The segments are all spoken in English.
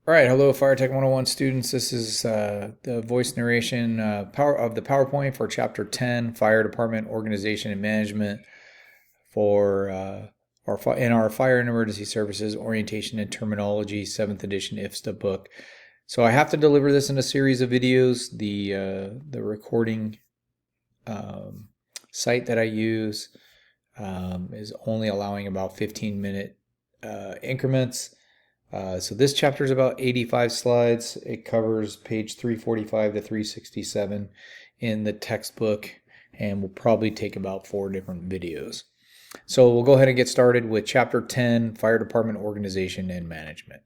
All right, hello, Fire Tech 101 students. This is the voice narration power of the PowerPoint for Chapter 10, Fire Department Organization and Management for in our Fire and Emergency Services Orientation and Terminology 7th edition IFSTA book. So I have to deliver this in a series of videos. The recording site that I use is only allowing about 15-minute increments. So this chapter is about 85 slides. It covers page 345 to 367 in the textbook and will probably take about 4 different videos. So we'll go ahead and get started with Chapter 10, Fire Department Organization and Management.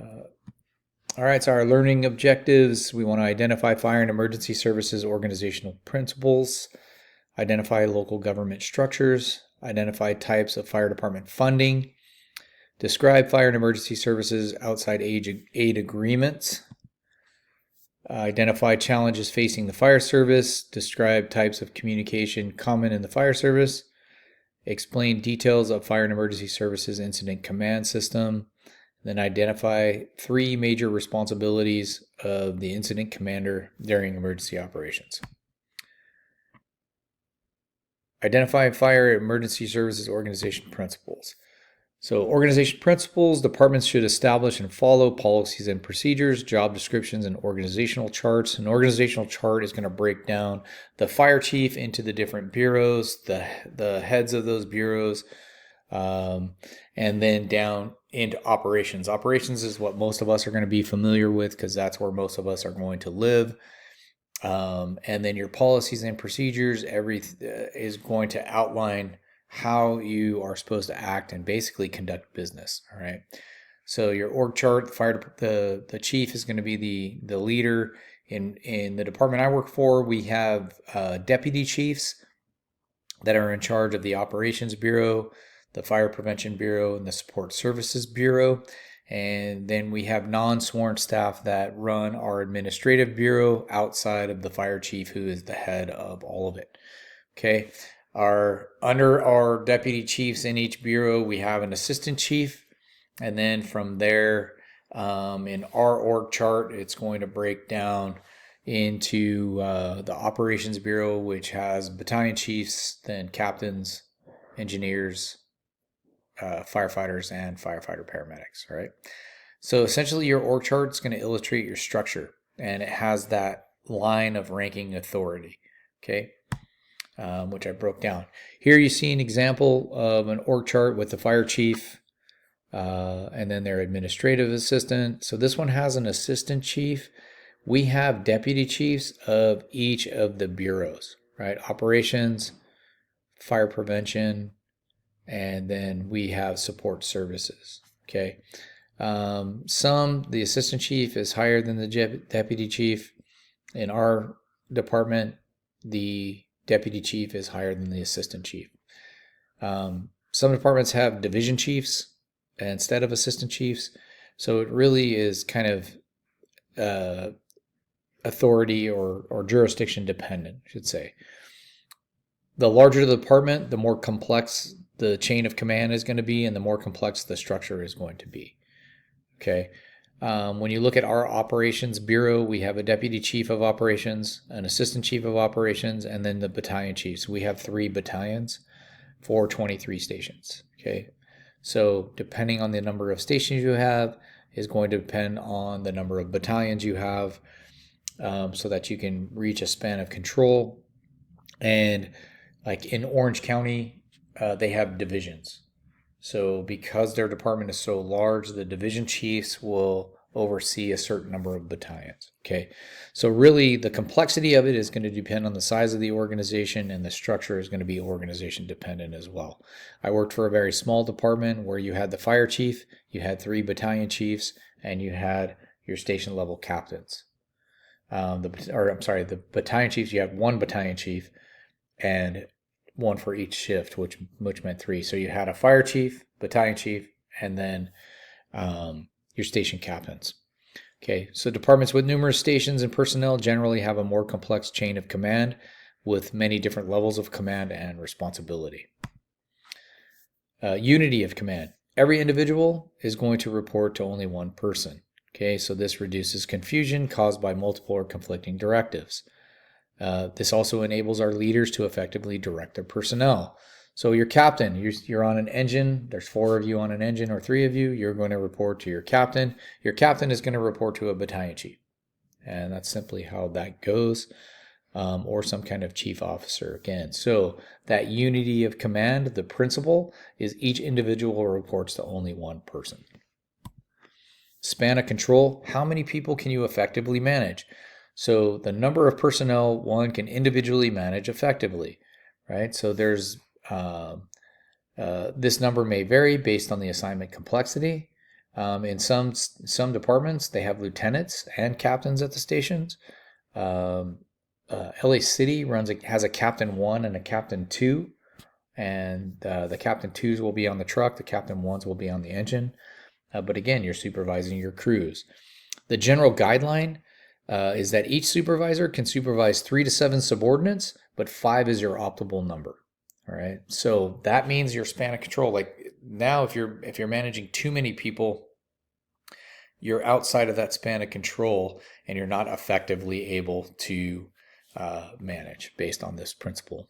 All right, so our learning objectives. We want to identify fire and emergency services organizational principles, identify local government structures, identify types of fire department funding, describe fire and emergency services outside aid agreements. Identify challenges facing the fire service. Describe types of communication common in the fire service. Explain details of fire and emergency services incident command system. Then identify 3 major responsibilities of the incident commander during emergency operations. Identify fire and emergency services organization principles. So organization principles, departments should establish and follow policies and procedures, job descriptions, and organizational charts. An organizational chart is going to break down the fire chief into the different bureaus, the heads of those bureaus, and then down into operations. Operations is what most of us are going to be familiar with because that's where most of us are going to live. And then your policies and procedures, is going to outline how you are supposed to act and basically conduct business. All right. So your org chart, the chief is going to be the leader. In the department I work for, we have deputy chiefs that are in charge of the operations bureau, the fire prevention bureau, and the support services bureau. And then we have non-sworn staff that run our administrative bureau outside of the fire chief, who is the head of all of it. Okay. Under our deputy chiefs in each bureau, we have an assistant chief. And then from there, in our org chart, it's going to break down into the operations bureau, which has battalion chiefs, then captains, engineers, firefighters, and firefighter paramedics, right? So essentially your org chart is going to illustrate your structure, and it has that line of ranking authority, okay? Which I broke down. Here you see an example of an org chart with the fire chief and then their administrative assistant. So this one has an assistant chief. We have deputy chiefs of each of the bureaus, right? Operations, fire prevention, and then we have support services, okay? The assistant chief is higher than the deputy chief. In our department, the deputy chief is higher than the assistant chief. Some departments have division chiefs instead of assistant chiefs. So it really is kind of authority or jurisdiction dependent, I should say. The larger the department, the more complex the chain of command is going to be, and the more complex the structure is going to be. Okay. When you look at our operations bureau, we have a deputy chief of operations, an assistant chief of operations, and then the battalion chiefs. We have 3 battalions for 23 stations. Okay. So depending on the number of stations you have is going to depend on the number of battalions you have, so that you can reach a span of control. And like in Orange County, they have divisions. So because their department is so large, the division chiefs will oversee a certain number of battalions. Okay. So really the complexity of it is going to depend on the size of the organization, and the structure is going to be organization dependent as well. I worked for a very small department where you had the fire chief, you had 3 battalion chiefs, and you had your station level captains. The battalion chiefs, you have 1 battalion chief and 1 for each shift, which meant 3. So you had a fire chief, battalion chief, and then your station captains. Okay, so departments with numerous stations and personnel generally have a more complex chain of command with many different levels of command and responsibility. Unity of command. Every individual is going to report to only one person. Okay, so this reduces confusion caused by multiple or conflicting directives. This also enables our leaders to effectively direct their personnel. So your captain, you're on an engine, there's 4 of you on an engine or 3 of you, you're going to report to your captain. Your captain is going to report to a battalion chief. And that's simply how that goes, or some kind of chief officer again. So that unity of command, the principle, is each individual reports to only one person. Span of control, how many people can you effectively manage? So the number of personnel one can individually manage effectively, right? So there's this number may vary based on the assignment complexity. In some departments, they have lieutenants and captains at the stations. LA City has a captain 1 and a captain 2, and the captain 2s will be on the truck, the captain 1s will be on the engine. But again, you're supervising your crews. The general guideline is that each supervisor can supervise 3 to 7 subordinates, but 5 is your optimal number. All right. So that means your span of control. Like now, if you're managing too many people, you're outside of that span of control, and you're not effectively able to manage based on this principle.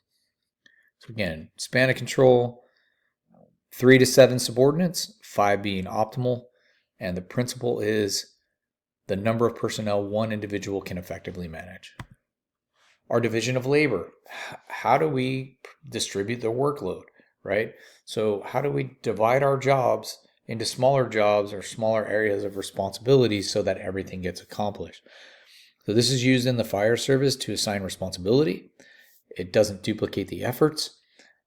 So again, span of control, 3 to 7 subordinates, 5 being optimal, and the principle is the number of personnel one individual can effectively manage. Our division of labor, how do we distribute the workload, right? So how do we divide our jobs into smaller jobs or smaller areas of responsibility so that everything gets accomplished? So this is used in the fire service to assign responsibility. It doesn't duplicate the efforts.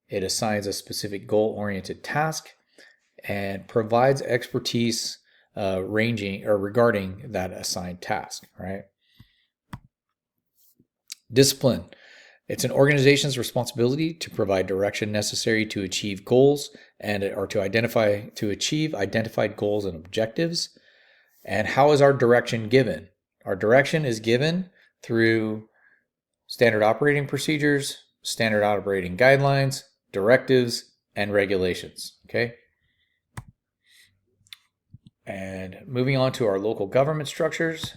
It assigns a specific goal-oriented task and provides expertise ranging or regarding that assigned task, right? Discipline. It's an organization's responsibility to provide direction necessary to achieve goals or to achieve identified goals and objectives. And how is our direction given? Our direction is given through standard operating procedures, standard operating guidelines, directives, and regulations. Okay. And moving on to our local government structures.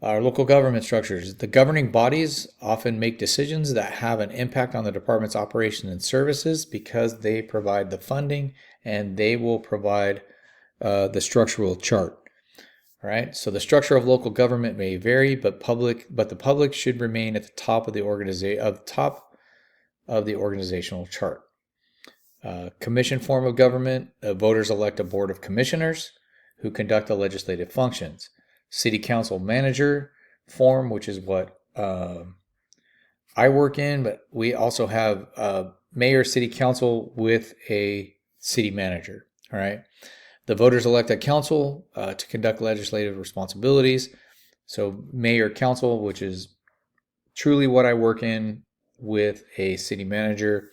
The governing bodies often make decisions that have an impact on the department's operations and services because they provide the funding and they will provide the structural chart. All right. So the structure of local government may vary, but the public should remain at the top of the organizational chart. Commission form of government, voters elect a board of commissioners who conduct the legislative functions. City council manager form, which is what I work in, but we also have mayor, city council with a city manager. All right. The voters elect a council to conduct legislative responsibilities. So mayor, council, which is truly what I work in, with a city manager,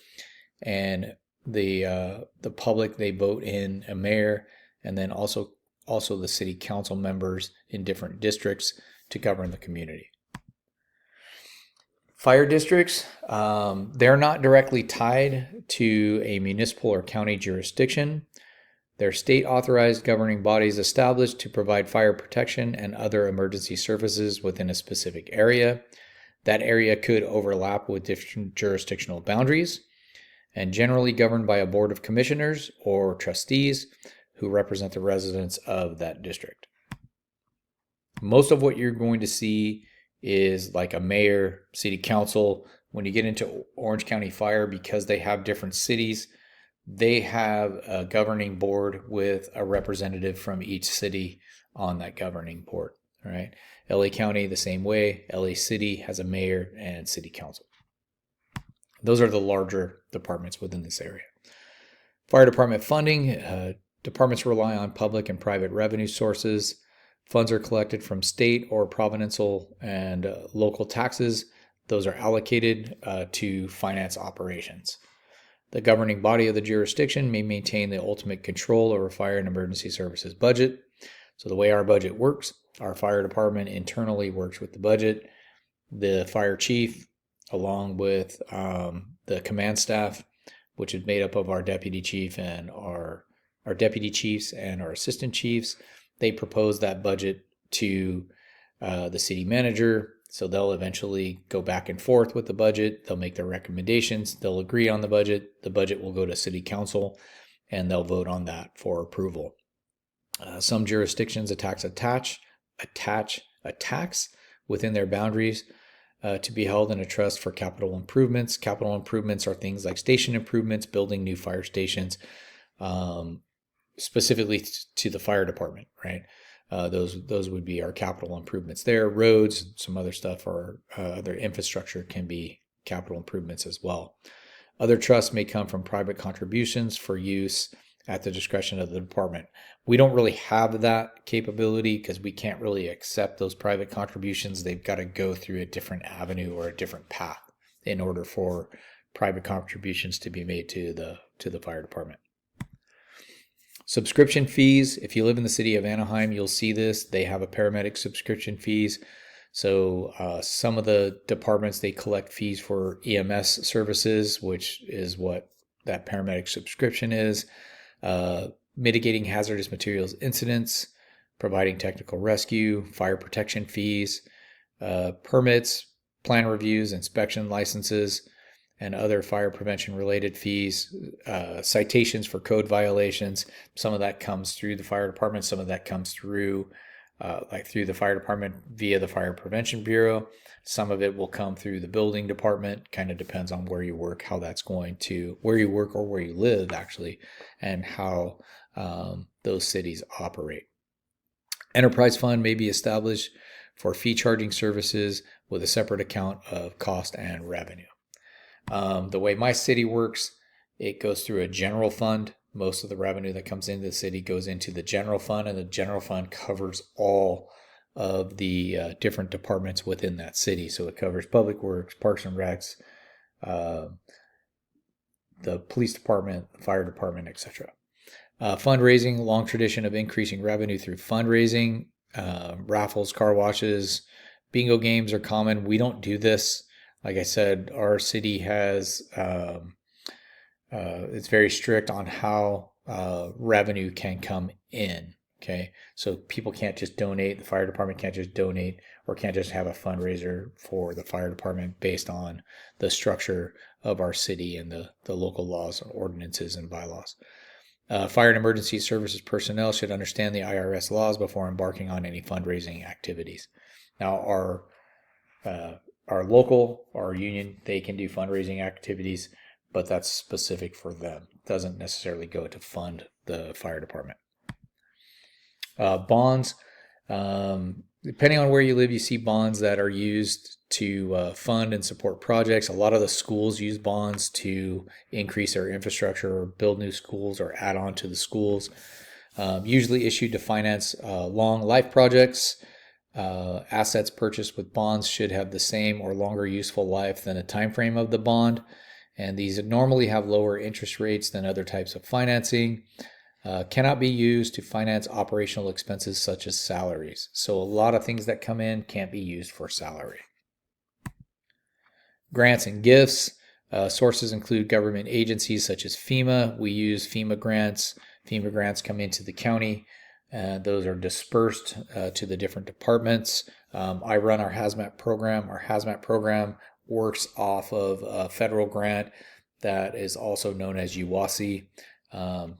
and the public, they vote in a mayor, and then also the city council members in different districts to govern the community. Fire districts, they're not directly tied to a municipal or county jurisdiction. They're state-authorized governing bodies established to provide fire protection and other emergency services within a specific area. That area could overlap with different jurisdictional boundaries and generally governed by a board of commissioners or trustees who represent the residents of that district. Most of what you're going to see is like a mayor, city council. When you get into Orange County Fire, because they have different cities, they have a governing board with a representative from each city on that governing board. All right. LA County, the same way. LA City has a mayor and city council. Those are the larger departments within this area. Fire department funding. Departments rely on public and private revenue sources. Funds are collected from state or provincial and local taxes. Those are allocated to finance operations. The governing body of the jurisdiction may maintain the ultimate control over fire and emergency services budget. So the way our budget works, our fire department internally works with the budget. The fire chief, along with the command staff, which is made up of our deputy chief and our deputy chiefs and our assistant chiefs, They propose that budget to the city manager. So they'll eventually go back and forth with the budget. They'll make their recommendations. They'll agree on the budget. The budget will go to city council, and they'll vote on that for approval. Some jurisdictions attach a tax within their boundaries to be held in a trust for capital improvements. Capital improvements are things like station improvements, building new fire stations, specifically to the fire department, right? Those would be our capital improvements there. Roads, some other stuff, or other infrastructure can be capital improvements as well. Other trusts may come from private contributions for use at the discretion of the department. We don't really have that capability because we can't really accept those private contributions. They've got to go through a different avenue or a different path in order for private contributions to be made to the fire department. Subscription fees. If you live in the city of Anaheim, you'll see this. They have a paramedic subscription fees. So some of the departments, they collect fees for EMS services, which is what that paramedic subscription is. Mitigating hazardous materials incidents, providing technical rescue, fire protection fees, permits, plan reviews, inspection licenses, and other fire prevention related fees, citations for code violations. Some of that comes through the fire department. Some of that comes through through the fire department via the Fire Prevention Bureau. Some of it will come through the building department. Kind of depends on where you work, how that's going to, where you work or where you live actually, and how those cities operate. Enterprise fund may be established for fee charging services with a separate account of cost and revenue. The way my city works, it goes through a general fund. Most of the revenue that comes into the city goes into the general fund, and the general fund covers all of the different departments within that city. So it covers public works, parks and recs, the police department, the fire department, etc. Fundraising, long tradition of increasing revenue through fundraising. Raffles, car washes, bingo games are common. We don't do this. Like I said, our city has, it's very strict on how revenue can come in. Okay. So people can't just donate. The fire department can't just donate or can't just have a fundraiser for the fire department based on the structure of our city and the local laws and ordinances and bylaws. Fire and emergency services personnel should understand the IRS laws before embarking on any fundraising activities. Now, our local, our union, they can do fundraising activities, but that's specific for them. It doesn't necessarily go to fund the fire department. Bonds, depending on where you live, you see bonds that are used to fund and support projects. A lot of the schools use bonds to increase their infrastructure or build new schools or add on to the schools. Usually issued to finance long life projects. Assets purchased with bonds should have the same or longer useful life than the time frame of the bond. And these normally have lower interest rates than other types of financing. Cannot be used to finance operational expenses such as salaries. So a lot of things that come in can't be used for salary. Grants and gifts. Sources include government agencies such as FEMA. We use FEMA grants. FEMA grants come into the county. Those are dispersed to the different departments. I run our hazmat program. Our hazmat program works off of a federal grant that is also known as UWASI.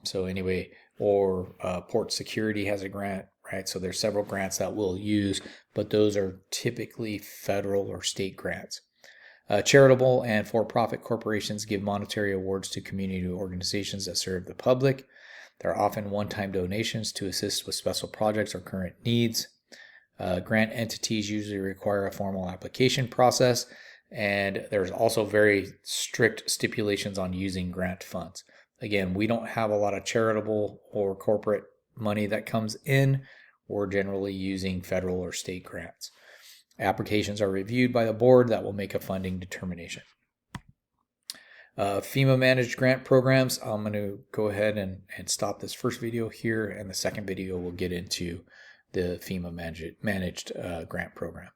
So anyway, or Port Security has a grant, right? So there's several grants that we'll use, but those are typically federal or state grants. Charitable and for-profit corporations give monetary awards to community organizations that serve the public. There are often one-time donations to assist with special projects or current needs. Grant entities usually require a formal application process, and there's also very strict stipulations on using grant funds. Again, we don't have a lot of charitable or corporate money that comes in. We're generally using federal or state grants. Applications are reviewed by the board that will make a funding determination. FEMA managed grant programs. I'm going to go ahead and stop this first video here, and the second video will get into the FEMA managed grant program.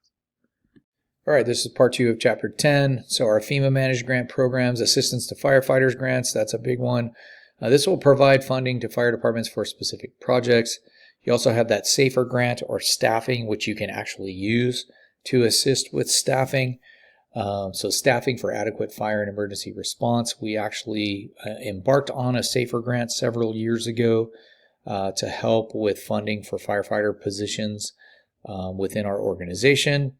All right, this is part 2 of chapter 10. So our FEMA managed grant programs, assistance to firefighters grants, that's a big one. This will provide funding to fire departments for specific projects. You also have that SAFER grant or staffing, which you can actually use to assist with staffing. So staffing for adequate fire and emergency response. We actually embarked on a SAFER grant several years ago to help with funding for firefighter positions within our organization.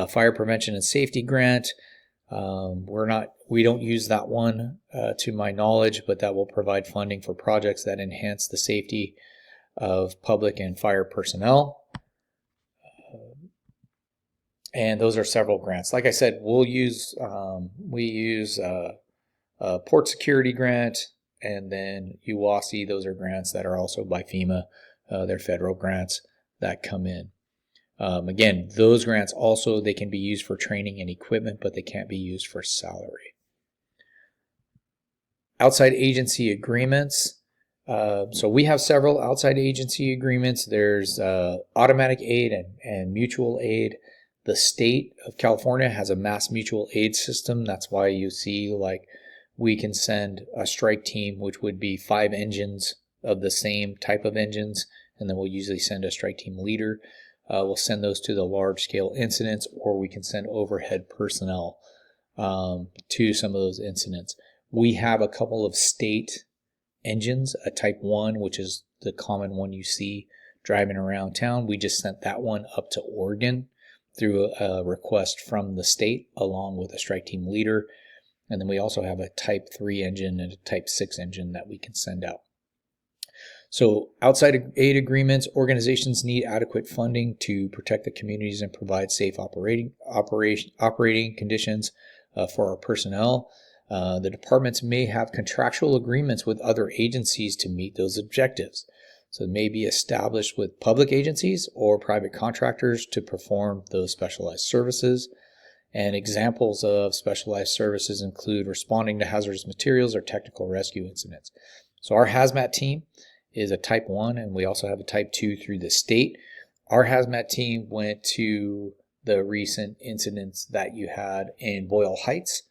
Fire prevention and safety grant. We don't use that one to my knowledge, but that will provide funding for projects that enhance the safety of public and fire personnel. And those are several grants. Like I said, we use a port security grant, and then UWASI. Those are grants that are also by FEMA. They're federal grants that come in. Again, those grants also, they can be used for training and equipment, but they can't be used for salary. Outside agency agreements. So we have several outside agency agreements. There's automatic aid and mutual aid. The state of California has a mass mutual aid system. That's why you see, like, we can send a strike team, which would be 5 engines of the same type of engines, and then we'll usually send a strike team leader. We'll send those to the large scale incidents, or we can send overhead personnel to some of those incidents. We have a couple of state engines, a type 1, which is the common one you see driving around town. We just sent that one up to Oregon through a request from the state along with a strike team leader. And then we also have a type 3 engine and a type 6 engine that we can send out. So outside aid agreements, organizations need adequate funding to protect the communities and provide safe operating conditions for our personnel. The departments may have contractual agreements with other agencies to meet those objectives. So it may be established with public agencies or private contractors to perform those specialized services. And examples of specialized services include responding to hazardous materials or technical rescue incidents. So our hazmat team is a type 1, and we also have a type 2 through the state. Our hazmat team went to the recent incidents that you had in Boyle Heights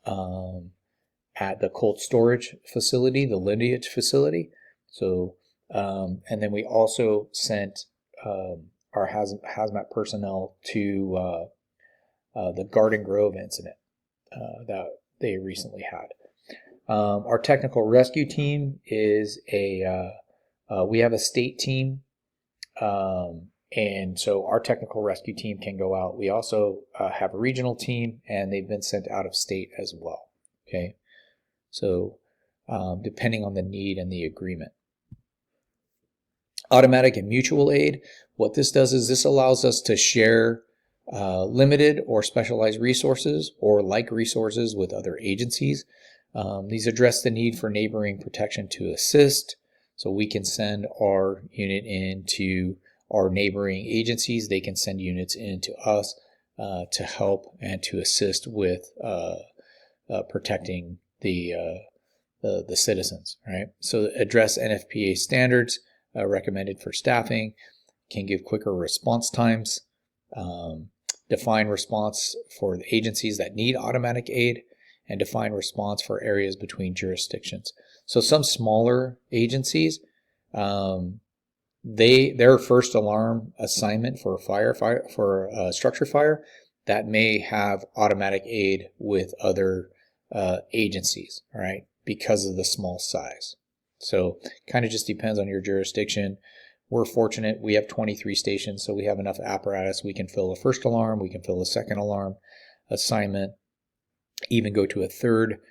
at the cold storage facility, the lineage facility. So, and then we also sent our hazmat personnel to the Garden Grove incident that they recently had. Our technical rescue team is we have a state team, and so our technical rescue team can go out. We also have a regional team, and they've been sent out of state as well. Okay, so depending on the need and the agreement. Automatic and mutual aid. What this does is this allows us to share limited or specialized resources or like resources with other agencies. These address the need for neighboring protection to assist. So we can send our unit into our neighboring agencies. They can send units into us to help and to assist with protecting the citizens, right? So address NFPA standards recommended for staffing, can give quicker response times, define response for the agencies that need automatic aid, and define response for areas between jurisdictions. So some smaller agencies, their first alarm assignment for a structure fire, that may have automatic aid with other agencies, right? Because of the small size. So kind of just depends on your jurisdiction. We're fortunate, we have 23 stations, so we have enough apparatus. We can fill a first alarm, we can fill a second alarm assignment, even go to a third.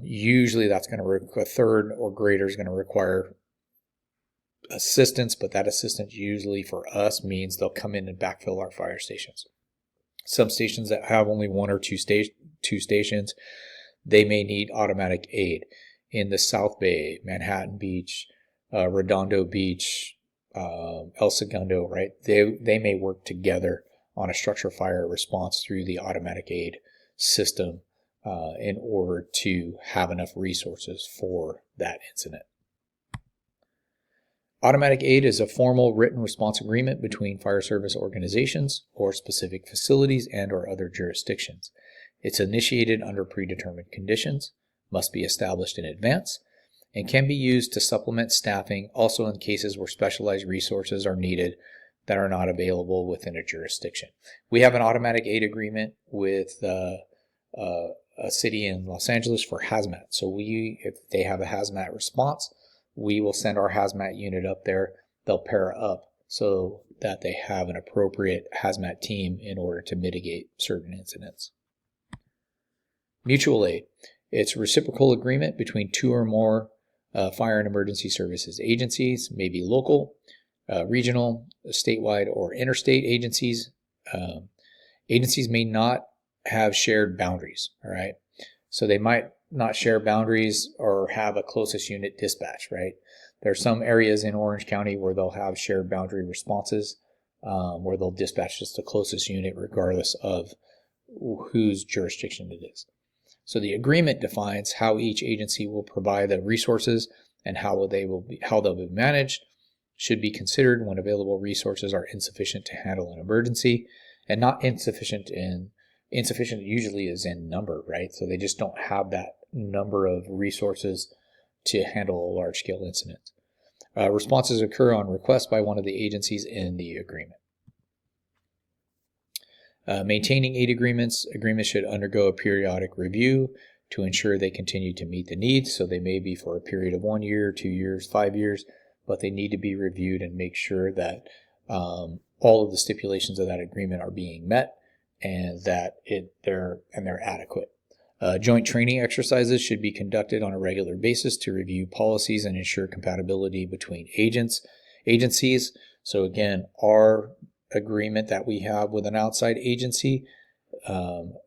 Usually that's going to a third or greater is going to require assistance, but that assistance usually for us means they'll come in and backfill our fire stations. Some stations that have only 1 or 2 stations, they may need automatic aid. In the South Bay, Manhattan Beach, Redondo Beach, El Segundo, right? They may work together on a structure fire response through the automatic aid system in order to have enough resources for that incident. Automatic aid is a formal written response agreement between fire service organizations or specific facilities and or other jurisdictions. It's initiated under predetermined conditions, must be established in advance, and can be used to supplement staffing also in cases where specialized resources are needed that are not available within a jurisdiction. We have an automatic aid agreement with a city in Los Angeles for hazmat. So if they have a hazmat response, we will send our hazmat unit up there. They'll pair up so that they have an appropriate hazmat team in order to mitigate certain incidents. Mutual aid. It's a reciprocal agreement between two or more fire and emergency services agencies, maybe local, regional, statewide, or interstate agencies. Agencies may not have shared boundaries, all right? So they might not share boundaries or have a closest unit dispatch, right? There are some areas in Orange County where they'll have shared boundary responses, where they'll dispatch just the closest unit regardless of whose jurisdiction it is. So the agreement defines how each agency will provide the resources and how they'll be managed, should be considered when available resources are insufficient to handle an emergency, and not insufficient usually is in number, right? So they just don't have that number of resources to handle a large-scale incident. Responses occur on request by one of the agencies in the agreement. Maintaining aid agreements should undergo a periodic review to ensure they continue to meet the needs. So they may be for a period of 1 year, 2 years, 5 years, but they need to be reviewed and make sure that all of the stipulations of that agreement are being met and that they're adequate. Joint training exercises should be conducted on a regular basis to review policies and ensure compatibility between agencies. So again, our agreement that we have with an outside agency,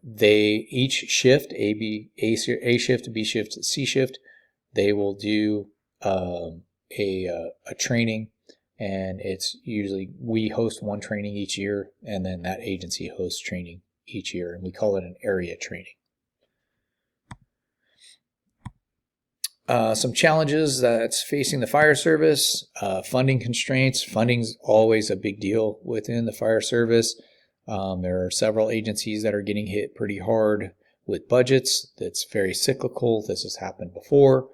they each shift, A shift, B shift, C shift, they will do a training, and it's usually we host one training each year, and then that agency hosts training each year, and we call it an area training. Some challenges that's facing the fire service, funding constraints. Funding's always a big deal within the fire service. There are several agencies that are getting hit pretty hard with budgets. That's very cyclical. This has happened before.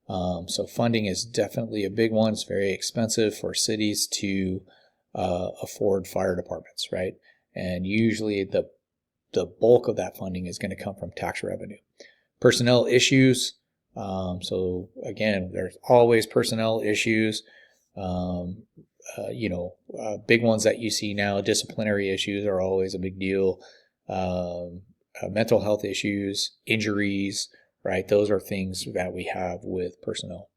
So funding is definitely a big one. It's very expensive for cities to afford fire departments, right? And usually the bulk of that funding is going to come from tax revenue. Personnel issues. So again, there's always personnel issues. Big ones that you see now, disciplinary issues are always a big deal. Mental health issues, injuries, right? Those are things that we have with personnel.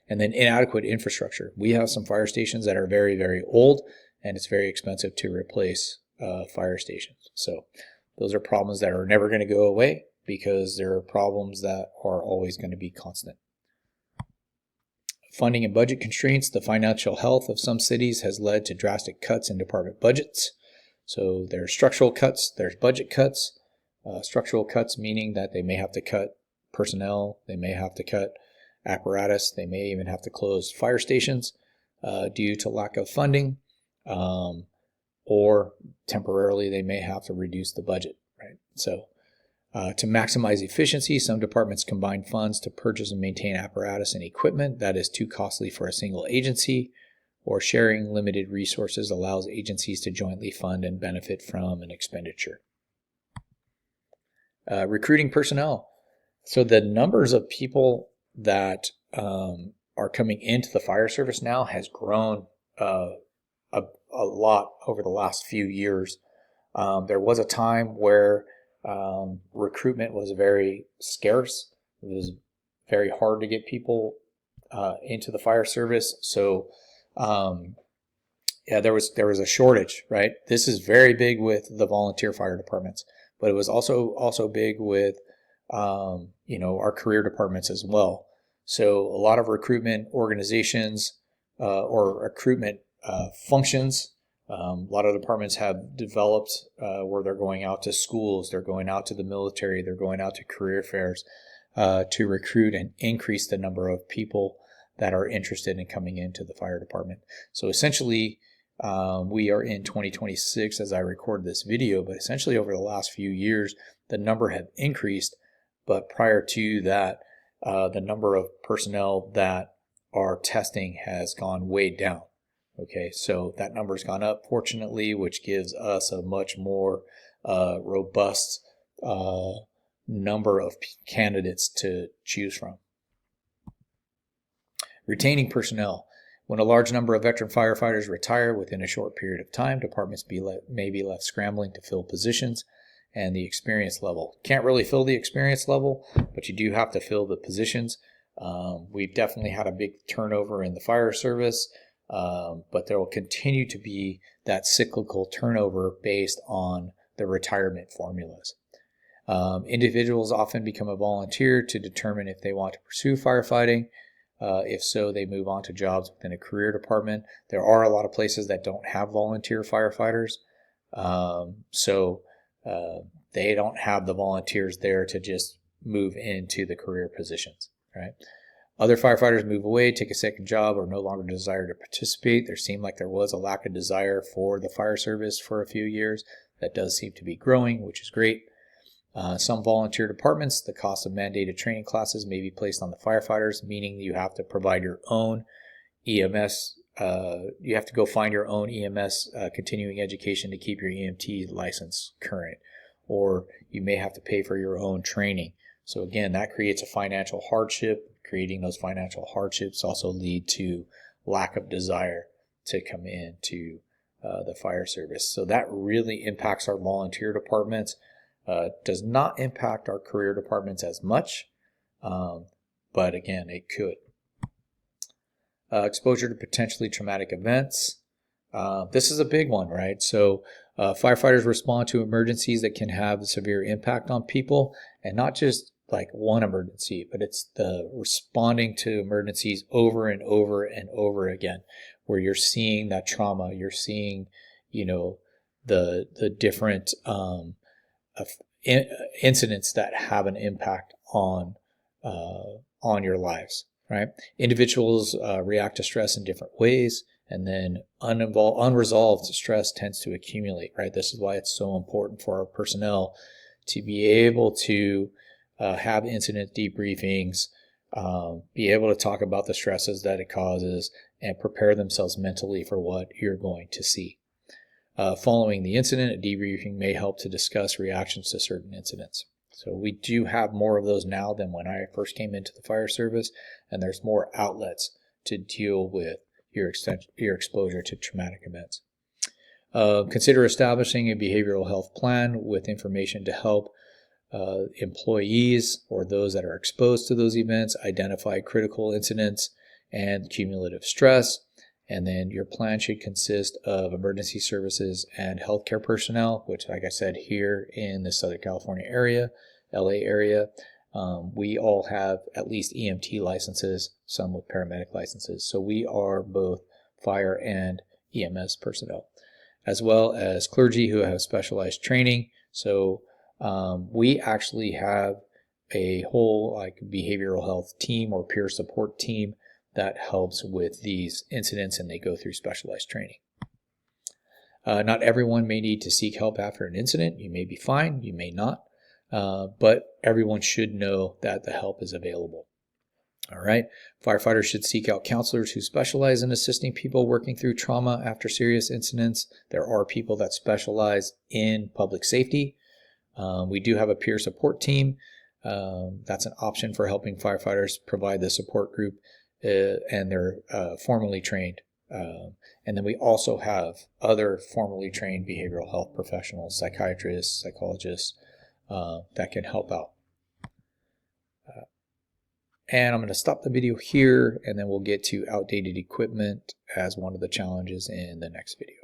And then inadequate infrastructure. We have some fire stations that are very, very old, and it's very expensive to replace fire stations. So those are problems that are never going to go away, because there are problems that are always going to be constant. Funding and budget constraints. The financial health of some cities has led to drastic cuts in department budgets. So there's structural cuts, there's budget cuts. Structural cuts meaning that they may have to cut personnel, they may have to cut apparatus, they may even have to close fire stations due to lack of funding, or temporarily they may have to reduce the budget, right? So to maximize efficiency, some departments combine funds to purchase and maintain apparatus and equipment that is too costly for a single agency, or sharing limited resources allows agencies to jointly fund and benefit from an expenditure. Recruiting personnel. So the numbers of people that are coming into the fire service now has grown a lot over the last few years. There was a time where recruitment was very scarce. It was very hard to get people into the fire service. So there was a shortage, right? This is very big with the volunteer fire departments, but it was also big with our career departments as well. So a lot of recruitment organizations or recruitment functions. A lot of departments have developed where they're going out to schools, they're going out to the military, they're going out to career fairs to recruit and increase the number of people that are interested in coming into the fire department. So essentially, we are in 2026 as I record this video, but essentially over the last few years, the number have increased. But prior to that, the number of personnel that are testing has gone way down. Okay, so that number's gone up, fortunately, which gives us a much more robust number of candidates to choose from. Retaining personnel. When a large number of veteran firefighters retire within a short period of time, departments may be left scrambling to fill positions and the experience level. Can't really fill the experience level, but you do have to fill the positions. We've definitely had a big turnover in the fire service, but there will continue to be that cyclical turnover based on the retirement formulas. Individuals often become a volunteer to determine if they want to pursue firefighting. If so, they move on to jobs within a career department. There are a lot of places that don't have volunteer firefighters, so they don't have the volunteers there to just move into the career positions, right? Other firefighters move away, take a second job, or no longer desire to participate. There seemed like there was a lack of desire for the fire service for a few years. That does seem to be growing, which is great. Some volunteer departments, the cost of mandated training classes may be placed on the firefighters, meaning you have to provide your own EMS. You have to go find your own EMS continuing education to keep your EMT license current, or you may have to pay for your own training. So again, that creates a financial hardship. Creating those financial hardships also lead to lack of desire to come into the fire service. So that really impacts our volunteer departments. Does not impact our career departments as much, but again, it could. Exposure to potentially traumatic events. This is a big one, right? So firefighters respond to emergencies that can have a severe impact on people, and not just like one emergency, but it's the responding to emergencies over and over and over again, where you're seeing that trauma, you're seeing, the different incidents that have an impact on your lives, right? Individuals react to stress in different ways, and then unresolved stress tends to accumulate, right? This is why it's so important for our personnel to be able to have incident debriefings, be able to talk about the stresses that it causes, and prepare themselves mentally for what you're going to see. Following the incident, a debriefing may help to discuss reactions to certain incidents. So we do have more of those now than when I first came into the fire service, and there's more outlets to deal with your exposure to traumatic events. Consider establishing a behavioral health plan with information to help employees or those that are exposed to those events identify critical incidents and cumulative stress. And then your plan should consist of emergency services and healthcare personnel, which, like I said, here in the Southern California area, LA area, we all have at least EMT licenses, some with paramedic licenses. So we are both fire and EMS personnel, as well as clergy who have specialized training. So we actually have a whole behavioral health team or peer support team that helps with these incidents, and they go through specialized training. Not everyone may need to seek help after an incident. You may be fine, you may not, but everyone should know that the help is available. All right. Firefighters should seek out counselors who specialize in assisting people working through trauma after serious incidents. There are people that specialize in public safety. We do have a peer support team. That's an option for helping firefighters provide the support group, and they're formally trained. And then we also have other formally trained behavioral health professionals, psychiatrists, psychologists, that can help out. And I'm going to stop the video here, and then we'll get to outdated equipment as one of the challenges in the next video.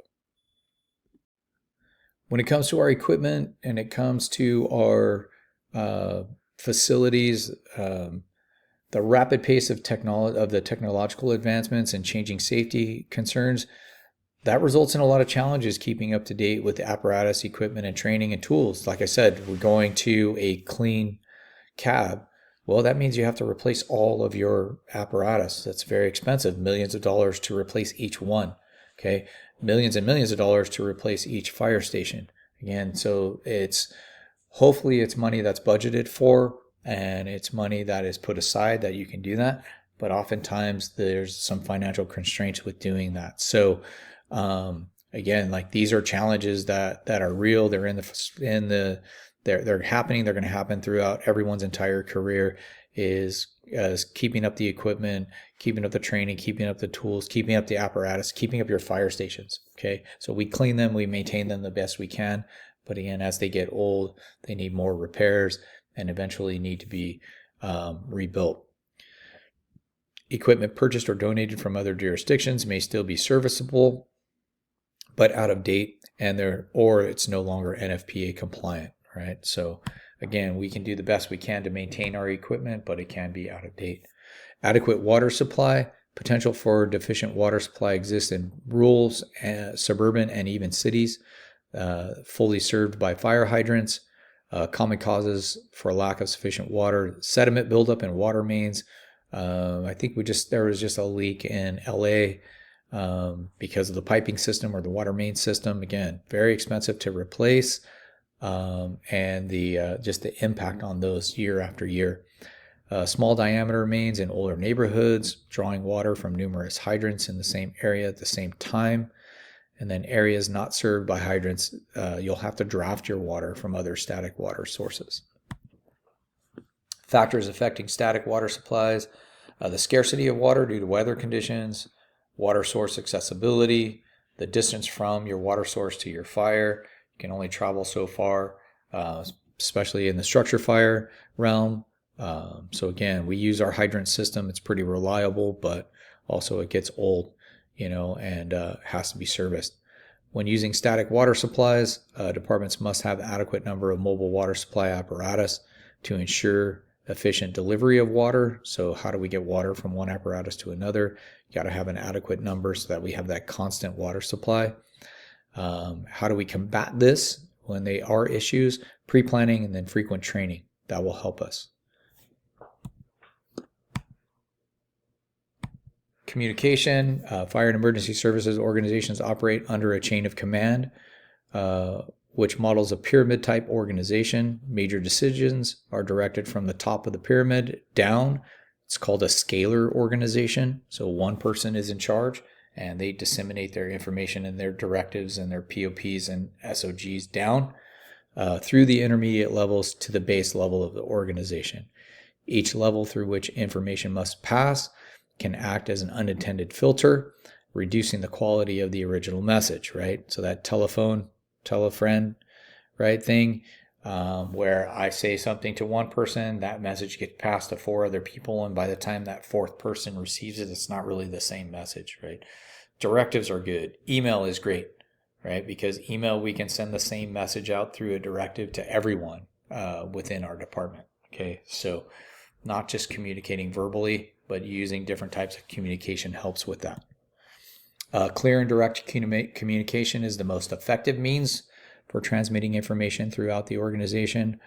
When it comes to our equipment and it comes to our facilities, the rapid pace of the technological advancements and changing safety concerns, that results in a lot of challenges keeping up to date with the apparatus, equipment, and training and tools. Like I said, we're going to a clean cab. Well, that means you have to replace all of your apparatus. That's very expensive, millions of dollars to replace each one. Okay, millions and millions of dollars to replace each fire station. Again, so hopefully it's money that's budgeted for, and it's money that is put aside that you can do that. But oftentimes there's some financial constraints with doing that. So again, like these are challenges that are real. They're they're happening. They're going to happen throughout everyone's entire career. Is keeping up the equipment, keeping up the training, keeping up the tools, keeping up the apparatus, keeping up your fire stations. Okay, so we clean them, we maintain them the best we can. But again, as they get old, they need more repairs and eventually need to be rebuilt. Equipment purchased or donated from other jurisdictions may still be serviceable, but out of date, or it's no longer NFPA compliant, right? So again, we can do the best we can to maintain our equipment, but it can be out of date. Adequate water supply. Potential for deficient water supply exists in rural, suburban, and even cities, fully served by fire hydrants. Common causes for lack of sufficient water: sediment buildup in water mains. I think there was just a leak in LA because of the piping system or the water main system. Again, very expensive to replace, and just the impact on those year after year. Small diameter mains in older neighborhoods, drawing water from numerous hydrants in the same area at the same time. And then areas not served by hydrants, you'll have to draft your water from other static water sources. Factors affecting static water supplies: the scarcity of water due to weather conditions, water source accessibility, the distance from your water source to your fire. You can only travel so far, especially in the structure fire realm. So again, we use our hydrant system. It's pretty reliable, but also it gets old, and has to be serviced. When using static water supplies, departments must have an adequate number of mobile water supply apparatus to ensure efficient delivery of water. So how do we get water from one apparatus to another? You got to have an adequate number so that we have that constant water supply. How do we combat this when they are issues? Pre-planning and then frequent training. That will help us. Communication. Fire and emergency services organizations operate under a chain of command, which models a pyramid-type organization. Major decisions are directed from the top of the pyramid down. It's called a scalar organization. So one person is in charge, and they disseminate their information and their directives and their POPs and SOGs down through the intermediate levels to the base level of the organization. Each level through which information must pass can act as an unintended filter, reducing the quality of the original message, right? So that tell a friend, right, thing, where I say something to one person, that message gets passed to 4 other people, and by the time that 4th person receives it, it's not really the same message, right? Directives are good. Email is great, right? Because email, we can send the same message out through a directive to everyone within our department, okay? So not just communicating verbally, but using different types of communication helps with that. Clear and direct communication is the most effective means for transmitting information throughout the organization.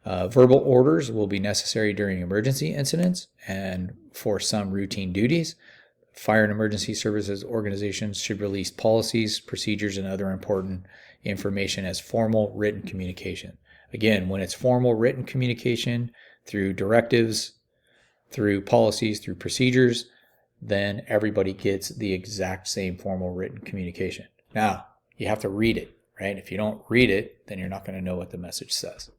Verbal orders will be necessary during emergency incidents and for some routine duties. Fire and emergency services organizations should release policies, procedures, and other important information as formal written communication. Again, when it's formal written communication through directives, through policies, through procedures, then everybody gets the exact same formal written communication. Now, you have to read it, right? If you don't read it, then you're not going to know what the message says.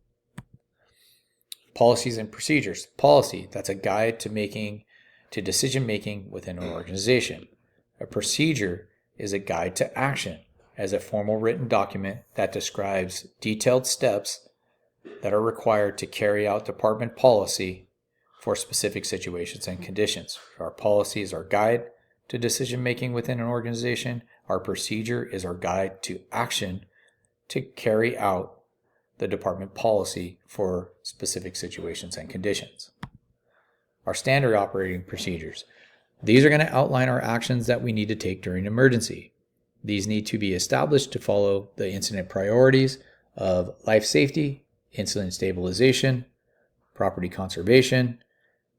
Policies and procedures. Policy, that's a guide to decision-making within an organization. A procedure is a guide to action as a formal written document that describes detailed steps that are required to carry out department policy for specific situations and conditions. Our policy is our guide to decision-making within an organization. Our procedure is our guide to action to carry out the department policy for specific situations and conditions. Our standard operating procedures. These are going to outline our actions that we need to take during an emergency. These need to be established to follow the incident priorities of life safety, incident stabilization, property conservation,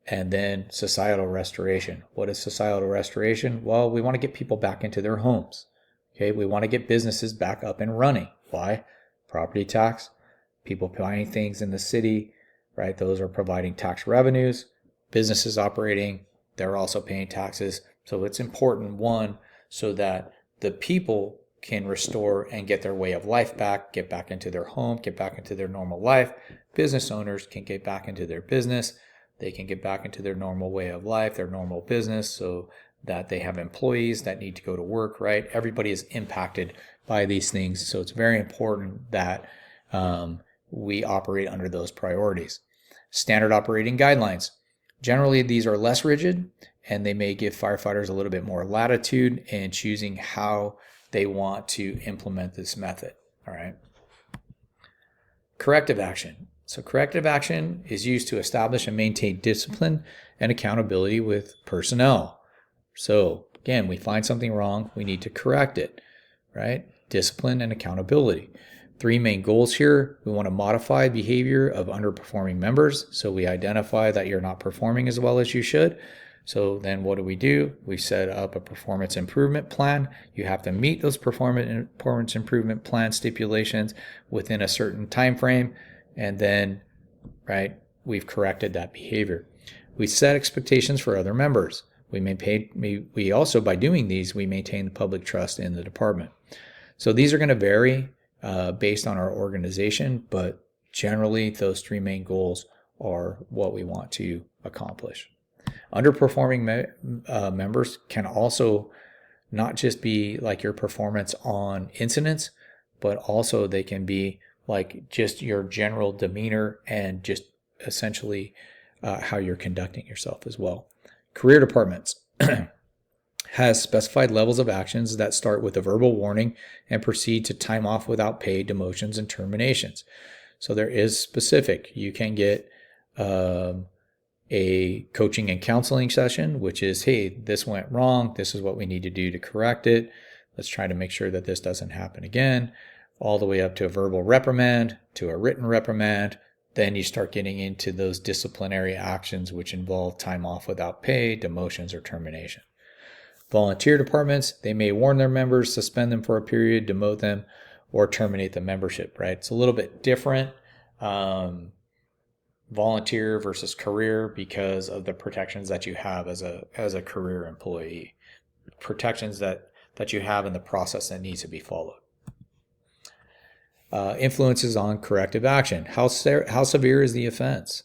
and then societal restoration. What is societal restoration? Well, we want to get people back into their homes. Okay, we want to get businesses back up and running. Why? Property tax, people buying things in the city, right? Those are providing tax revenues. Businesses operating, they're also paying taxes. So it's important, one, so that the people can restore and get their way of life back, get back into their home, get back into their normal life. Business owners can get back into their business. They can get back into their normal way of life, their normal business, so that they have employees that need to go to work, right? Everybody is impacted by these things. So it's very important that we operate under those priorities. Standard operating guidelines. Generally, these are less rigid, and they may give firefighters a little bit more latitude in choosing how they want to implement this method. All right. Corrective action. So corrective action is used to establish and maintain discipline and accountability with personnel. So again, we find something wrong, we need to correct it, right? Discipline and accountability. 3 main goals here. We want to modify behavior of underperforming members. So we identify that you're not performing as well as you should. So then what do? We set up a performance improvement plan. You have to meet those performance improvement plan stipulations within a certain time frame. And then, right, we've corrected that behavior. We set expectations for other members. We also, by doing these, we maintain the public trust in the department. So these are going to vary based on our organization, but generally those 3 main goals are what we want to accomplish. Underperforming members can also not just be like your performance on incidents, but also they can be like just your general demeanor and just essentially how you're conducting yourself as well. Career departments has specified levels of actions that start with a verbal warning and proceed to time off without pay, demotions, and terminations. So there is specific. You can get a coaching and counseling session, which is, hey, this went wrong. This is what we need to do to correct it. Let's try to make sure that this doesn't happen again. All the way up to a verbal reprimand, to a written reprimand. Then you start getting into those disciplinary actions, which involve time off without pay, demotions, or termination. Volunteer departments, they may warn their members, suspend them for a period, demote them, or terminate the membership, right? It's a little bit different. Volunteer versus career because of the protections that you have as a career employee, protections that you have in the process that needs to be followed. Influences on corrective action. How severe is the offense?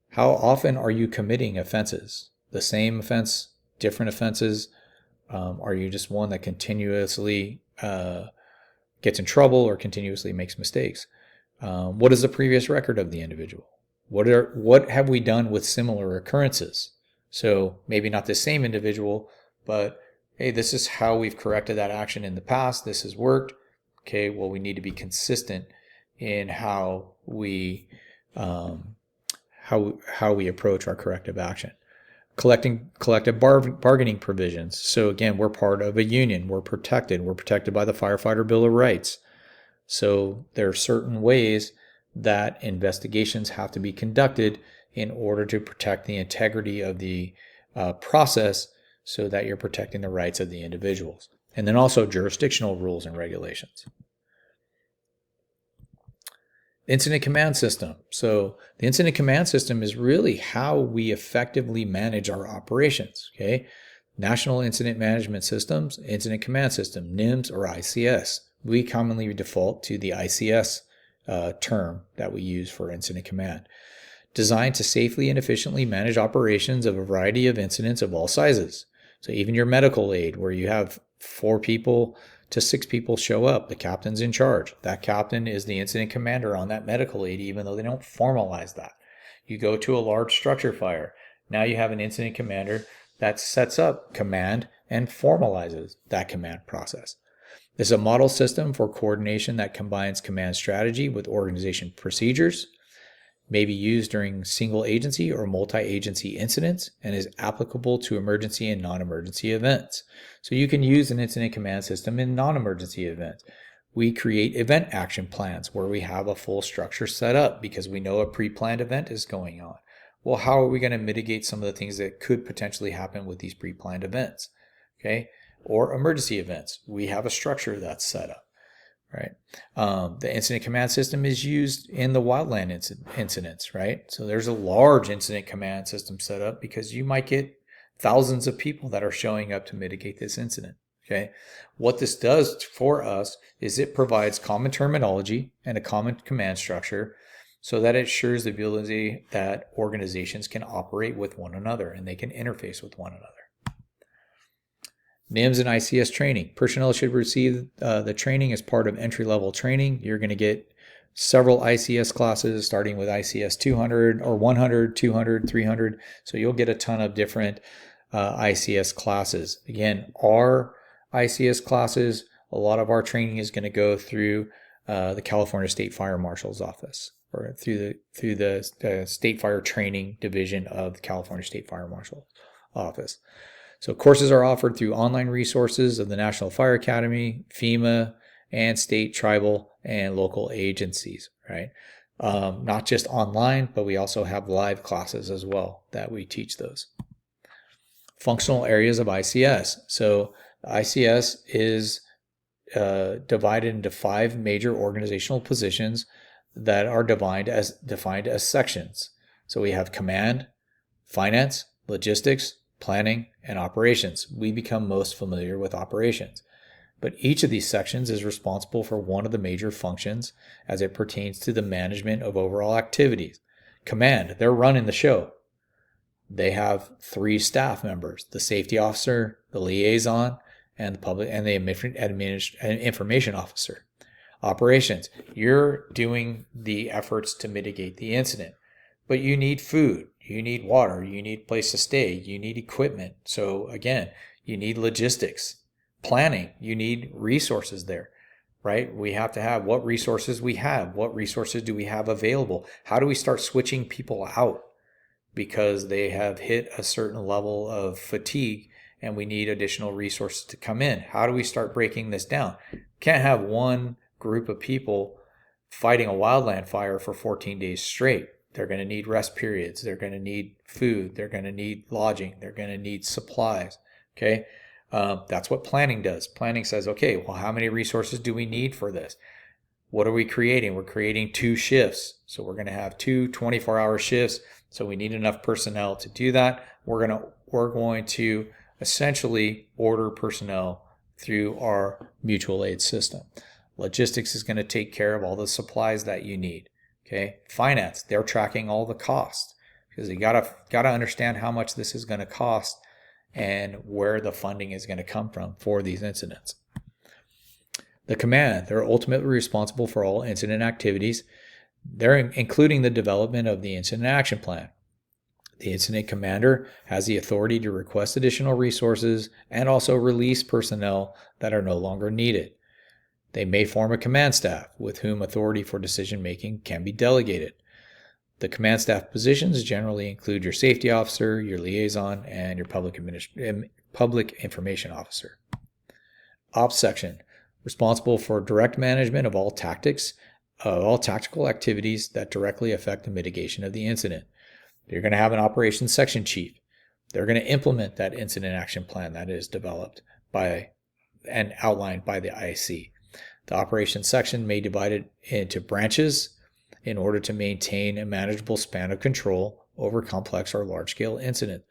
How often are you committing offenses? The same offense, different offenses? Are you just one that continuously gets in trouble or continuously makes mistakes? What is the previous record of the individual? What have we done with similar occurrences? So maybe not the same individual, but hey, this is how we've corrected that action in the past. This has worked. Okay, well, we need to be consistent in how we approach our corrective action. Collective bargaining provisions. So again, we're part of a union. We're protected. We're protected by the Firefighter Bill of Rights. So there are certain ways that investigations have to be conducted in order to protect the integrity of the process so that you're protecting the rights of the individuals. And then also jurisdictional rules and regulations. Incident command system. So the incident command system is really how we effectively manage our operations. Okay, National Incident Management Systems, Incident Command System, NIMS or ICS. We commonly default to the ICS term that we use for incident command. Designed to safely and efficiently manage operations of a variety of incidents of all sizes. So even your medical aid, where you have 4 people to 6 people show up, the captain's in charge. That captain is the incident commander on that medical aid, even though they don't formalize that. You go to a large structure fire. Now you have an incident commander that sets up command and formalizes that command process. This is a model system for coordination that combines command strategy with organization procedures, may be used during single agency or multi-agency incidents, and is applicable to emergency and non-emergency events. So you can use an incident command system in non-emergency events. We create event action plans where we have a full structure set up because we know a pre-planned event is going on. Well, how are we going to mitigate some of the things that could potentially happen with these pre-planned events? Okay, or emergency events. We have a structure that's set up. right? The incident command system is used in the wildland incidents, right? So there's a large incident command system set up because you might get thousands of people that are showing up to mitigate this incident, okay? What this does for us is it provides common terminology and a common command structure so that it ensures the ability that organizations can operate with one another and they can interface with one another. NIMS and ICS training. Personnel should receive the training as part of entry-level training. You're going to get several ICS classes starting with ICS 200 or 100, 200, 300. So you'll get a ton of different ICS classes. Again, our ICS classes, a lot of our training is going to go through the California State Fire Marshal's office or through the State Fire Training Division of the California State Fire Marshal's office. So courses are offered through online resources of the National Fire Academy, FEMA, and state, tribal, and local agencies, right? Not just online, but we also have live classes as well that we teach those. Functional areas of ICS. So ICS is divided into 5 major organizational positions that are defined as sections. So we have command, finance, logistics, planning, and operations. We become most familiar with operations. But each of these sections is responsible for one of the major functions as it pertains to the management of overall activities. Command, they're running the show. They have 3 staff members, the safety officer, the liaison, and the information officer. Operations, you're doing the efforts to mitigate the incident, but you need food. You need water, you need a place to stay, you need equipment. So again, you need logistics, planning, you need resources there, right? We have to have what resources we have. What resources do we have available? How do we start switching people out because they have hit a certain level of fatigue and we need additional resources to come in? How do we start breaking this down? Can't have one group of people fighting a wildland fire for 14 days straight. They're going to need rest periods. They're going to need food. They're going to need lodging. They're going to need supplies. Okay. That's what planning does. Planning says, okay, well, how many resources do we need for this? What are we creating? We're creating 2 shifts. So we're going to have 2 24-hour shifts. So we need enough personnel to do that. We're going to essentially order personnel through our mutual aid system. Logistics is going to take care of all the supplies that you need. Okay, finance, they're tracking all the costs because you gotta understand how much this is going to cost and where the funding is going to come from for these incidents. The command, they're ultimately responsible for all incident activities. They're including the development of the incident action plan. The incident commander has the authority to request additional resources and also release personnel that are no longer needed. They may form a command staff with whom authority for decision-making can be delegated. The command staff positions generally include your safety officer, your liaison, and your public information officer. Ops section, responsible for direct management of all tactical activities that directly affect the mitigation of the incident. You're going to have an operations section chief. They're going to implement that incident action plan that is developed by and outlined by the IC. The operations section may be divided into branches in order to maintain a manageable span of control over complex or large-scale incidents.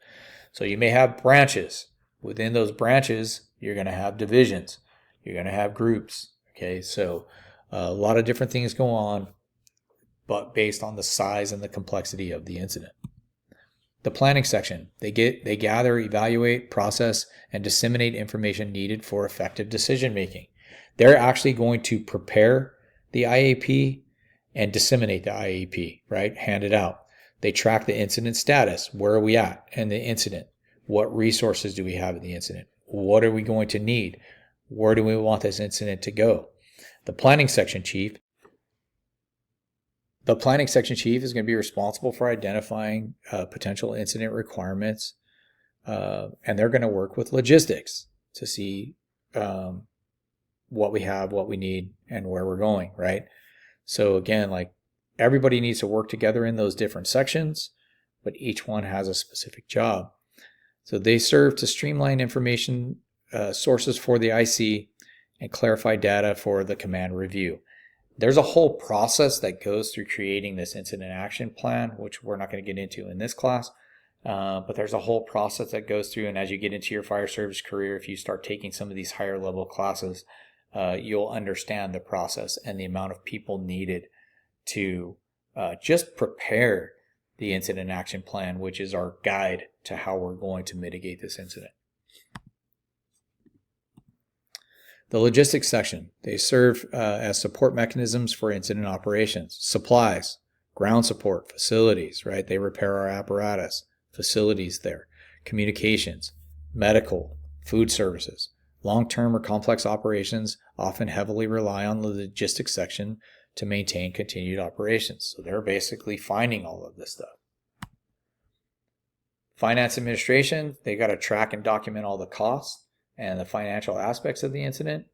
So you may have branches. Within those branches, you're going to have divisions. You're going to have groups. Okay, so a lot of different things go on, but based on the size and the complexity of the incident. The planning section, they gather, evaluate, process, and disseminate information needed for effective decision making. They're actually going to prepare the IAP and disseminate the IAP, right? Hand it out. They track the incident status. Where are we at in the incident? What resources do we have in the incident? What are we going to need? Where do we want this incident to go? The planning section chief is going to be responsible for identifying potential incident requirements, and they're going to work with logistics to see what we have, what we need, and where we're going, right? So again, like everybody needs to work together in those different sections, but each one has a specific job. So they serve to streamline information sources for the IC and clarify data for the command review. There's a whole process that goes through creating this incident action plan, which we're not going to get into in this class, but there's a whole process that goes through, and as you get into your fire service career, if you start taking some of these higher level classes, you'll understand the process and the amount of people needed to just prepare the incident action plan, which is our guide to how we're going to mitigate this incident. The logistics section, they serve as support mechanisms for incident operations. Supplies, ground support, facilities, right? They repair our apparatus, facilities there. Communications, medical, food services. Long-term or complex operations often heavily rely on the logistics section to maintain continued operations. So they're basically finding all of this stuff. Finance administration, they got to track and document all the costs and the financial aspects of the incident.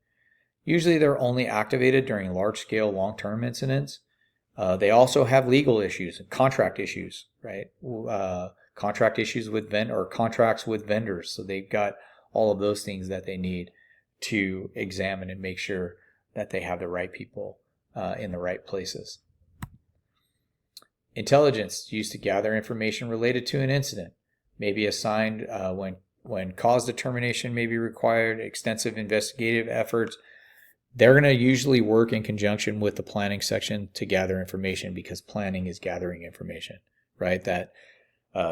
Usually they're only activated during large-scale, long-term incidents. They also have legal issues and contract issues, right? Contract issues with contracts with vendors. So they've got all of those things that they need to examine and make sure that they have the right people in the right places. Intelligence used to gather information related to an incident, may be assigned when cause determination may be required, extensive investigative efforts. They're going to usually work in conjunction with the planning section to gather information, because planning is gathering information, right? That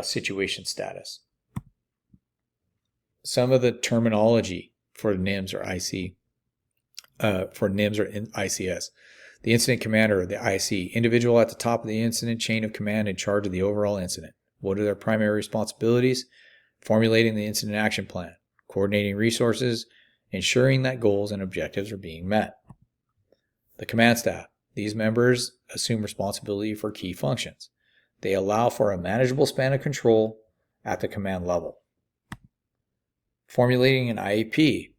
situation status. Some of the terminology for NIMS or IC, for NIMS or ICS. The incident commander, or the IC, individual at the top of the incident chain of command in charge of the overall incident. What are their primary responsibilities? Formulating the incident action plan, coordinating resources, ensuring that goals and objectives are being met. The command staff. These members assume responsibility for key functions. They allow for a manageable span of control at the command level. Formulating an IEP.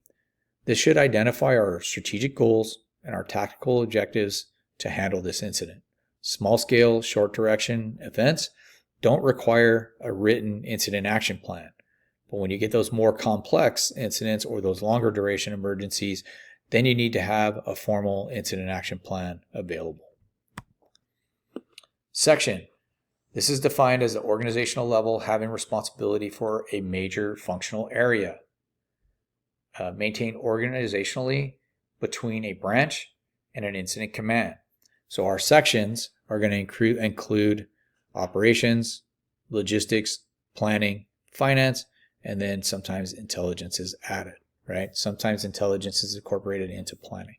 This should identify our strategic goals and our tactical objectives to handle this incident. Small-scale, short-duration events don't require a written incident action plan. But when you get those more complex incidents or those longer duration emergencies, then you need to have a formal incident action plan available. Section. This is defined as the organizational level having responsibility for a major functional area. Maintained organizationally between a branch and an incident command. So our sections are going to include operations, logistics, planning, finance, and then sometimes intelligence is added, right? Sometimes intelligence is incorporated into planning.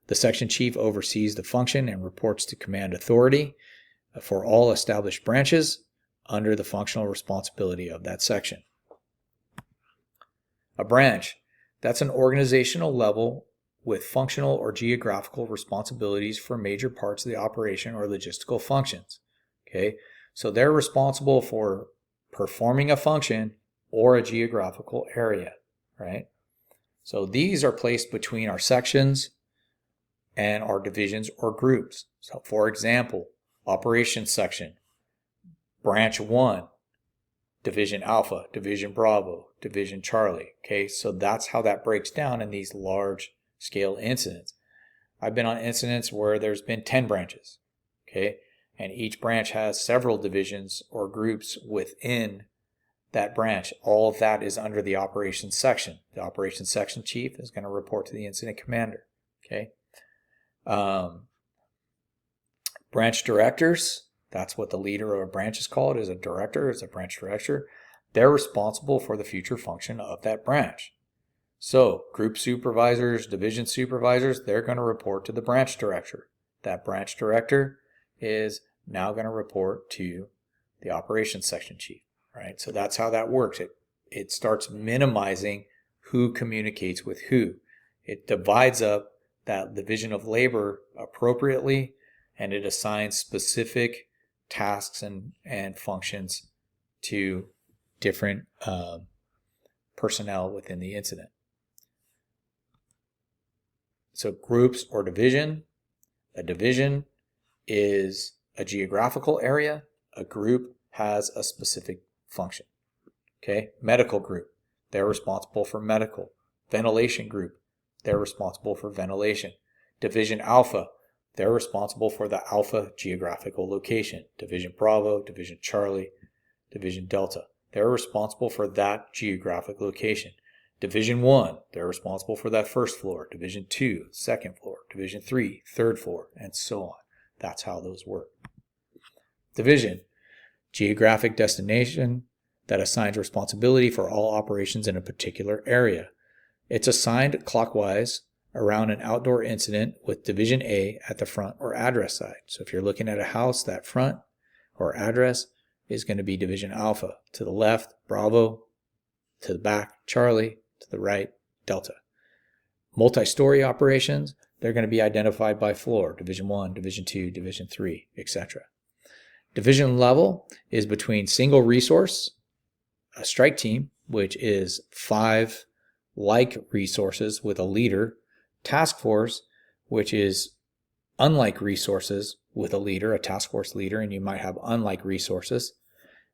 The section chief oversees the function and reports to command authority for all established branches under the functional responsibility of that section. A branch, that's an organizational level with functional or geographical responsibilities for major parts of the operation or logistical functions. Okay, so they're responsible for performing a function or a geographical area, right? So these are placed between our sections and our divisions or groups. So for example, operations section, branch 1, division Alpha, division Bravo, division Charlie. Okay, so that's how that breaks down in these large scale incidents. I've been on incidents where there's been 10 branches, okay, and each branch has several divisions or groups within that branch. All of that is under the operations section. The operations section chief is going to report to the incident commander, okay. Branch directors, that's what the leader of a branch is called, is a director, is a branch director. They're responsible for the future function of that branch. So group supervisors, division supervisors, they're going to report to the branch director. That branch director is now going to report to the operations section chief, right? So that's how that works. It starts minimizing who communicates with who. It divides up that division of labor appropriately, and it assigns specific tasks and functions to different personnel within the incident. So groups or division. A division is a geographical area. A group has a specific function. Okay, medical group, they're responsible for medical. Ventilation group, they're responsible for ventilation. Division Alpha, they're responsible for the Alpha geographical location. Division Bravo, Division Charlie, Division Delta, they're responsible for that geographic location. Division 1, they're responsible for that first floor. Division 2, second floor. Division 3, third floor, and so on. That's how those work. Division, geographic destination that assigns responsibility for all operations in a particular area. It's assigned clockwise around an outdoor incident with Division A at the front or address side. So if you're looking at a house, that front or address is going to be Division Alpha. To the left, Bravo. To the back, Charlie. To the right, Delta. Multi-story operations, they're going to be identified by floor. Division 1, Division 2, Division 3, etc. Division level is between single resource, a strike team, which is 5 like resources with a leader, task force, which is unlike resources with a leader, a task force leader, and you might have unlike resources,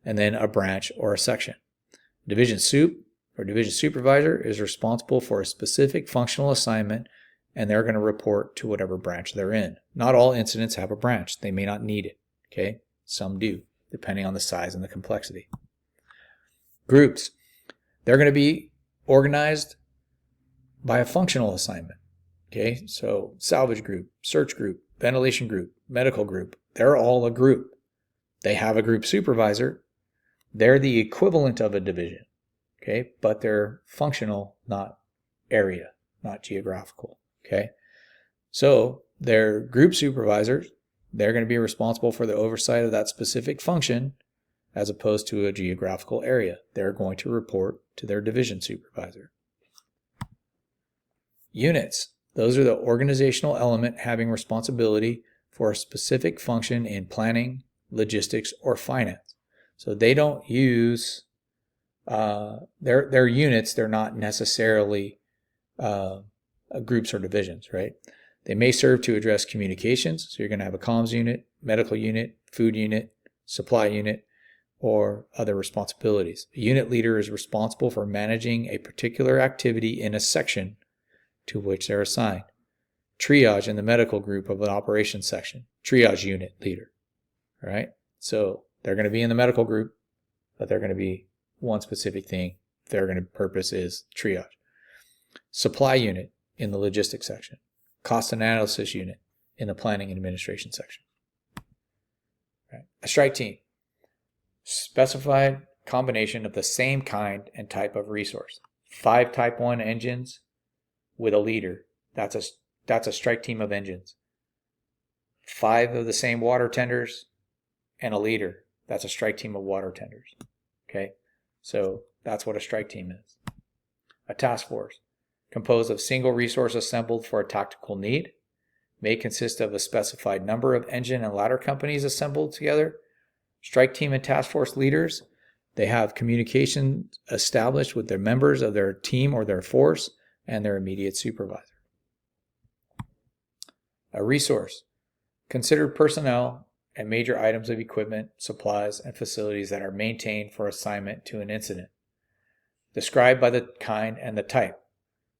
and then a branch or a section. Division soup or division supervisor is responsible for a specific functional assignment, and they're going to report to whatever branch they're in. Not all incidents have a branch. They may not need it, okay? Some do, depending on the size and the complexity. Groups, they're going to be organized by a functional assignment, okay? So salvage group, search group, ventilation group, medical group, they're all a group. They have a group supervisor. They're the equivalent of a division, okay? But they're functional, not area, not geographical, okay? So their group supervisors, they're going to be responsible for the oversight of that specific function as opposed to a geographical area. They're going to report to their division supervisor. Units, those are the organizational element having responsibility for a specific function in planning, logistics, or finance. So they don't use their units. They're not necessarily groups or divisions, right? They may serve to address communications. So you're going to have a comms unit, medical unit, food unit, supply unit, or other responsibilities. A unit leader is responsible for managing a particular activity in a section to which they're assigned. Triage in the medical group of an operations section. Triage unit leader. All right? So they're going to be in the medical group, but they're going to be one specific thing. Their purpose is triage. Supply unit in the logistics section. Cost analysis unit in the planning and administration section. Right. A strike team. Specified combination of the same kind and type of resource. 5 type 1 engines with a leader. That's a strike team of engines. 5 of the same water tenders and a leader. That's a strike team of water tenders. Okay? So that's what a strike team is. A task force, composed of single resource assembled for a tactical need, may consist of a specified number of engine and ladder companies assembled together. Strike team and task force leaders, they have communication established with their members of their team or their force and their immediate supervisor. A resource, considered personnel and major items of equipment, supplies, and facilities that are maintained for assignment to an incident. Described by the kind and the type.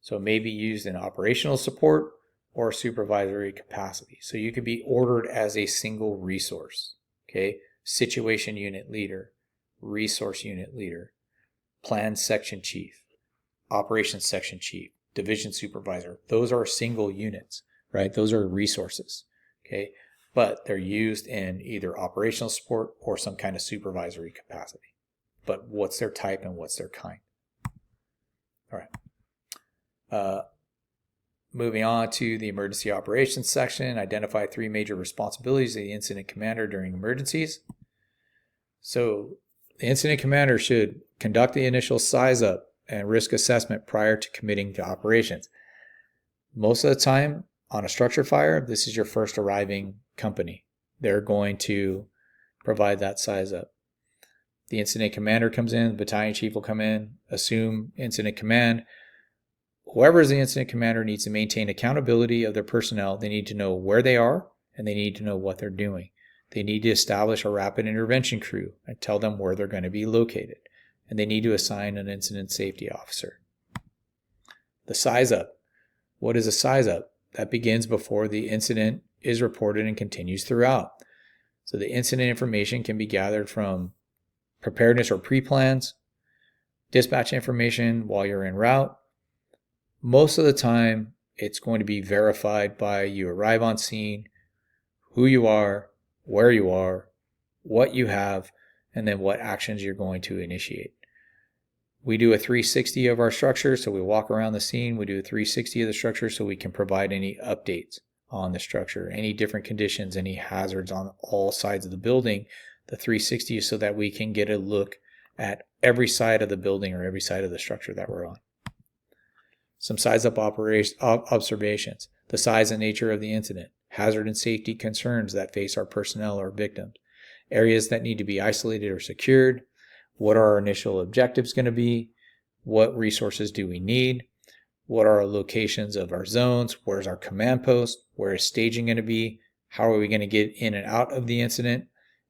So it may be used in operational support or supervisory capacity. So you could be ordered as a single resource. Okay? Situation unit leader, resource unit leader, plan section chief, operations section chief, division supervisor. Those are single units, right? Those are resources. Okay? But they're used in either operational support or some kind of supervisory capacity. But what's their type and what's their kind? All right. Moving on to the emergency operations section, identify 3 major responsibilities of the incident commander during emergencies. So the incident commander should conduct the initial size up and risk assessment prior to committing to operations. Most of the time on a structure fire, this is your first arriving company. They're going to provide that size up. The incident commander comes in, the battalion chief will come in, assume incident command. Whoever is the incident commander needs to maintain accountability of their personnel. They need to know where they are and they need to know what they're doing. They need to establish a rapid intervention crew and tell them where they're going to be located. And they need to assign an incident safety officer. The size up. What is a size up? That begins before the incident is reported and continues throughout. So the incident information can be gathered from preparedness or pre-plans, dispatch information while you're en route. Most of the time, it's going to be verified by you arrive on scene, who you are, where you are, what you have, and then what actions you're going to initiate. We do a 360 of our structure, so we walk around the scene. We do a 360 of the structure so we can provide any updates on the structure, any different conditions, any hazards on all sides of the building. The 360 is so that we can get a look at every side of the building or every side of the structure that we're on. Some size up observations: the size and nature of the incident, hazard and safety concerns that face our personnel or victims, areas that need to be isolated or secured, what are our initial objectives going to be, what resources do we need, what are our locations of our zones, where's our command post, where is staging going to be, how are we going to get in and out of the incident,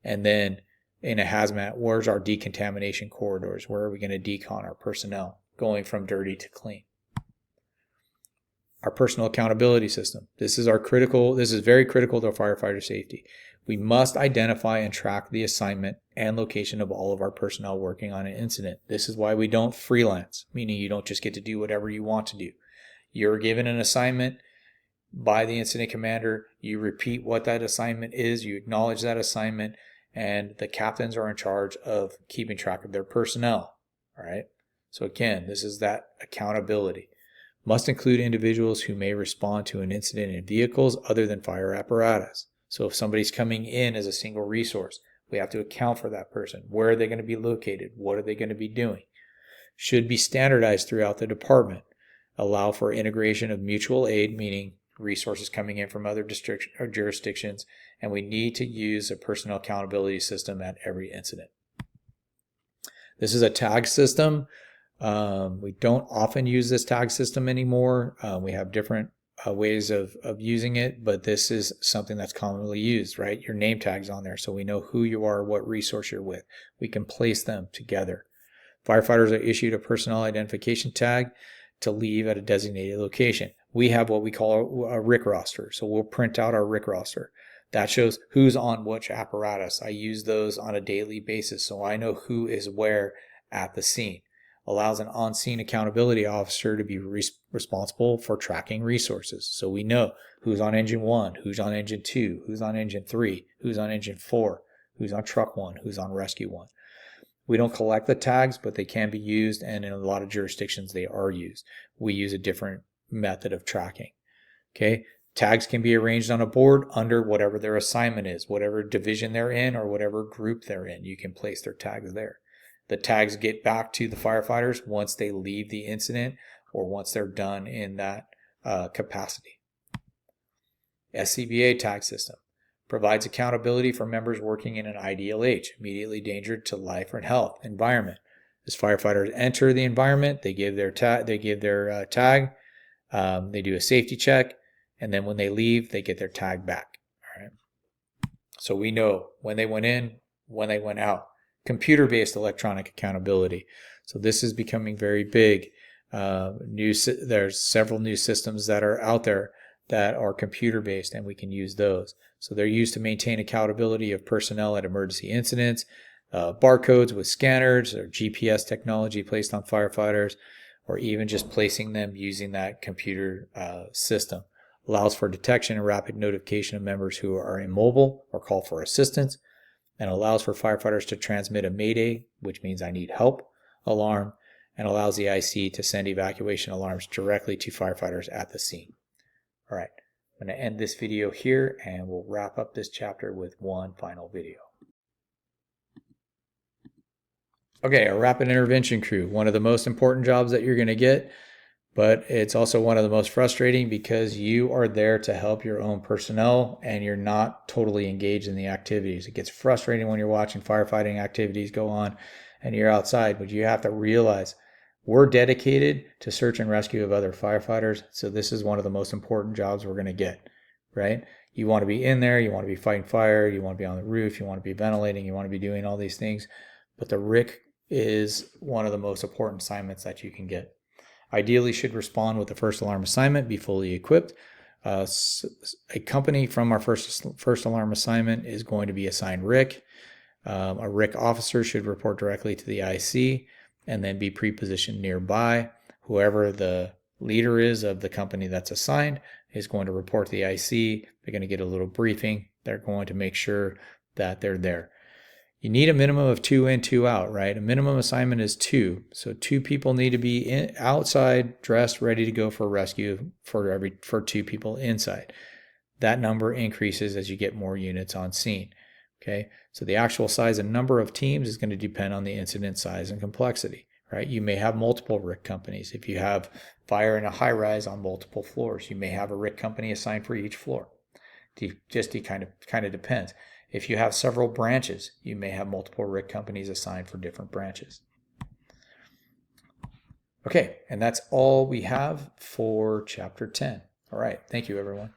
and then in a hazmat, where's our decontamination corridors, where are we going to decon our personnel, going from dirty to clean. Our personal accountability system. This is very critical to firefighter safety. We must identify and track the assignment and location of all of our personnel working on an incident. This is why we don't freelance, meaning you don't just get to do whatever you want to do. You're given an assignment by the incident commander. You repeat what that assignment is. You acknowledge that assignment, and the captains are in charge of keeping track of their personnel. All right. So again, this is that accountability. Must include individuals who may respond to an incident in vehicles other than fire apparatus. So if somebody's coming in as a single resource, we have to account for that person. Where are they going to be located? What are they going to be doing? Should be standardized throughout the department. Allow for integration of mutual aid, meaning resources coming in from other jurisdictions, and we need to use a personnel accountability system at every incident. This is a tag system. We don't often use this tag system anymore. We have different ways of using it, but this is something that's commonly used, right? Your name tag's on there, so we know who you are, what resource you're with. We can place them together. Firefighters are issued a personnel identification tag to leave at a designated location. We have what we call a RIC roster, so we'll print out our RIC roster. That shows who's on which apparatus. I use those on a daily basis, so I know who is where at the scene. Allows an on-scene accountability officer to be responsible for tracking resources. So we know who's on engine 1, who's on engine 2, who's on engine 3, who's on engine 4, who's on truck 1, who's on rescue 1. We don't collect the tags, but they can be used, and in a lot of jurisdictions they are used. We use a different method of tracking. Okay, tags can be arranged on a board under whatever their assignment is, whatever division they're in or whatever group they're in. You can place their tags there. The tags get back to the firefighters once they leave the incident or once they're done in that capacity. SCBA tag system provides accountability for members working in an IDLH, immediately endangered to life or health environment. As firefighters enter the environment, they give their tag. They do a safety check, and then when they leave, they get their tag back. All right. So we know when they went in, when they went out. Computer-based electronic accountability. So this is becoming very big. There's several new systems that are out there that are computer-based, and we can use those. So they're used to maintain accountability of personnel at emergency incidents, barcodes with scanners or GPS technology placed on firefighters, or even just placing them using that computer system. Allows for detection and rapid notification of members who are immobile or call for assistance, and allows for firefighters to transmit a mayday, which means I need help, alarm, and allows the IC to send evacuation alarms directly to firefighters at the scene. All right, I'm going to end this video here, and we'll wrap up this chapter with one final video. Okay, a rapid intervention crew, one of the most important jobs that you're going to get, but it's also one of the most frustrating because you are there to help your own personnel and you're not totally engaged in the activities. It gets frustrating when you're watching firefighting activities go on and you're outside, but you have to realize we're dedicated to search and rescue of other firefighters. So this is one of the most important jobs we're going to get, right? You want to be in there, you want to be fighting fire, you want to be on the roof, you want to be ventilating, you want to be doing all these things. But the RIC is one of the most important assignments that you can get. Ideally should respond with the first alarm assignment, be fully equipped. A company from our first alarm assignment is going to be assigned RIC. A RIC officer should report directly to the IC and then be pre-positioned nearby. Whoever the leader is of the company that's assigned is going to report to the IC. They're going to get a little briefing. They're going to make sure that they're there. You need a minimum of 2 in, 2 out, right? A minimum assignment is 2. So 2 people need to be outside, dressed, ready to go for rescue for 2 people inside. That number increases as you get more units on scene. Okay, so the actual size and number of teams is going to depend on the incident size and complexity, right? You may have multiple RIC companies. If you have fire in a high rise on multiple floors, you may have a RIC company assigned for each floor. It kind of depends. If you have several branches, you may have multiple RIC companies assigned for different branches. Okay, and that's all we have for chapter 10. All right, thank you, everyone.